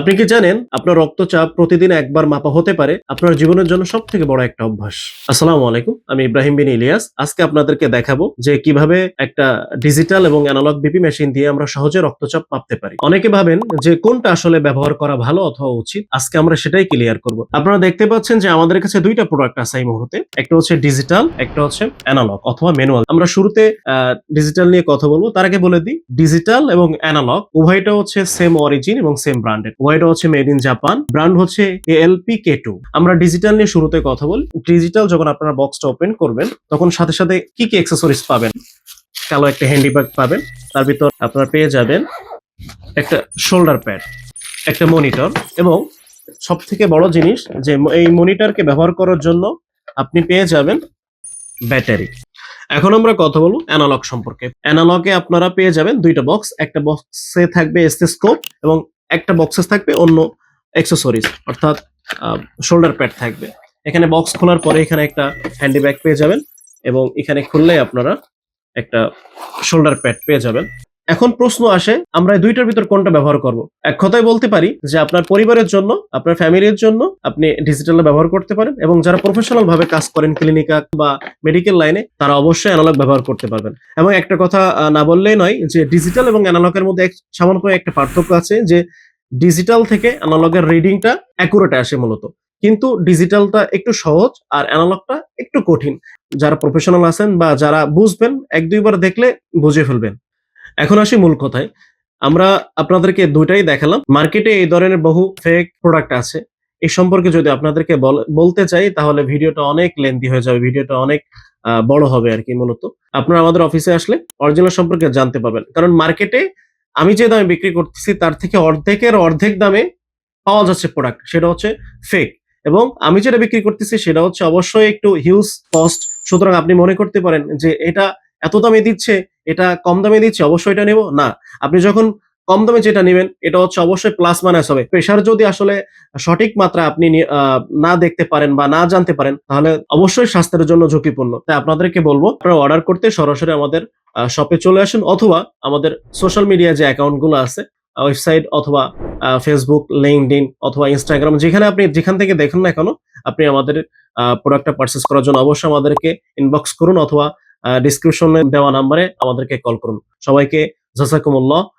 আপনি কি জানেন আপনার রক্তচাপ প্রতিদিন একবার মাপা হতে পারে আপনার জীবনের জন্য সবথেকে বড় একটা অভ্যাস। আসসালামু আলাইকুম, আমি ইব্রাহিম বিন ইলিয়াস। আজকে আপনাদেরকে দেখাবো যে কিভাবে একটা ডিজিটাল এবং অ্যানালগ বিপি মেশিন দিয়ে আমরা সহজে রক্তচাপ মাপতে পারি। অনেকে ভাবেন যে কোনটা আসলে ব্যবহার করা ভালো অথবা উচিত। আজকে আমরা সেটাই ক্লিয়ার করব। আপনারা দেখতে পাচ্ছেন যে আমাদের কাছে দুইটা প্রোডাক্ট আছে এই মুহূর্তে, একটা হচ্ছে ডিজিটাল, একটা হচ্ছে অ্যানালগ অথবা ম্যানুয়াল। আমরা শুরুতে ডিজিটাল নিয়ে কথা বলবো, তার আগে বলে দিই ডিজিটাল এবং অ্যানালগ উভয়টা হচ্ছে সেম অরিজিন এবং সেম ব্র্যান্ডেড। উভয়টা হচ্ছে মেড ইন জাপান, ব্র্যান্ড হচ্ছে ALPK2। আমরা ডিজিটাল নিয়ে শুরুতে কথা বলি। ডিজিটাল যখন আপনারা বক্সটা ওপেন করবেন তখন সাথে সাথে কি কি অ্যাক্সেসরিজ পাবেন? কালো একটা হ্যান্ডি ব্যাগ পাবেন, তার ভিতর আপনারা পেয়ে যাবেন একটা শোল্ডার প্যাড, একটা মনিটর এবং সব থেকে বড় জিনিস যে এই মনিটরকে ব্যবহার করার জন্য আপনি পেয়ে যাবেন ব্যাটারি। এখন আমরা কথা বলবো অ্যানালগ সম্পর্কে। অ্যানালগে আপনারা পেয়ে যাবেন দুইটা বক্স, একটা বক্সে থাকবে স্টেথোস্কোপ এবং একটা বক্সে থাকবে অন্য অ্যাক্সেসরিজ, অর্থাৎ শোল্ডার প্যাড থাকবে। এখানে বক্স খোলার পরে এখানে একটা হ্যান্ডি ব্যাগ পেয়ে যাবেন এবং এখানে খুললে আপনারা একটা শোল্ডার প্যাড পেয়ে যাবেন। এখন প্রশ্ন আসে আমরা এই দুইটার ভিতর কোনটা ব্যবহার করব। এক কথায় বলতে পারি যে আপনার পরিবারের জন্য, আপনার ফ্যামিলির জন্য আপনি ডিজিটাল ব্যবহার করতে পারেন এবং যারা প্রফেশনাল ভাবে কাজ করেন ক্লিনিকা বা মেডিকেল লাইনে তারা অবশ্যই অ্যানালগ ব্যবহার করতে পারবেন। এবং একটা কথা না বললেই নয় যে ডিজিটাল এবং অ্যানালগের মধ্যে সামান্য একটা পার্থক্য আছে, যে ডিজিটাল থেকে অ্যানালগের রিডিংটা অ্যাকুরেট আসে মূলত, কিন্তু ডিজিটালটা একটু সহজ আর অ্যানালগটা একটু কঠিন। যারা প্রফেশনাল আছেন বা যারা বুঝবেন, এক দুইবার দেখলে বুঝে ফেলবেন। এখন আসি মূল কথায়। আমরা আপনাদেরকে দুইটাই দেখালাম। মার্কেটে এই ধরনের বহু ফেক প্রোডাক্ট আছে। এই সম্পর্কে যদি আপনাদেরকে বলতে চাই তাহলে ভিডিওটা অনেক লেন্থি হয়ে যাবে, ভিডিওটা অনেক বড় হবে আর কি। মূলত আপনারা আমাদের অফিসে আসলে অরিজিনাল সম্পর্কে জানতে পারবেন, কারণ মার্কেটে আমি যে দামে বিক্রি করতেছি তার থেকে অর্ধেকের অর্ধেক দামে পাওয়া যাচ্ছে প্রোডাক্ট, সেটা হচ্ছে ফেক। এবং আমি যেটা বিক্রি করতেছি সেটা হচ্ছে অবশ্যই একটু হিউজ কস্ট। সুতরাং আপনি মনে করতে পারেন যে এটা এত দামে দিচ্ছে, এটা কম দামে দিচ্ছে, অবশ্যই এটা নেব না। আপনি যখন কম দামে যেটা নেবেন এটা হচ্ছে অবশ্যই প্লাস মাইনাস হবে। প্রেসার যদি আসলে সঠিক মাত্রা আপনি না দেখতে পারেন বা না জানতে পারেন তাহলে অবশ্যই স্বাস্থ্যের জন্য ঝুঁকিপূর্ণ। তাই আপনাদেরকে বলবো আপনারা অর্ডার করতে সরাসরি আমাদের শপে চলে আসুন, অথবা আমাদের সোশ্যাল মিডিয়া যে অ্যাকাউন্ট গুলো আছে, ওয়েবসাইট অথবা ফেসবুক, লিঙ্কডইন অথবা ইনস্টাগ্রাম, যেখানে আপনি যেখান থেকে দেখুন না কেন, আপনি আমাদের প্রোডাক্টটা পারচেজ করার জন্য অবশ্যই আমাদেরকে ইনবক্স করুন অথবা ডেসক্রিপশনে দেওয়া নাম্বারে আমাদেরকে কল করুন। সবাইকে জাযাকুমুল্লাহ।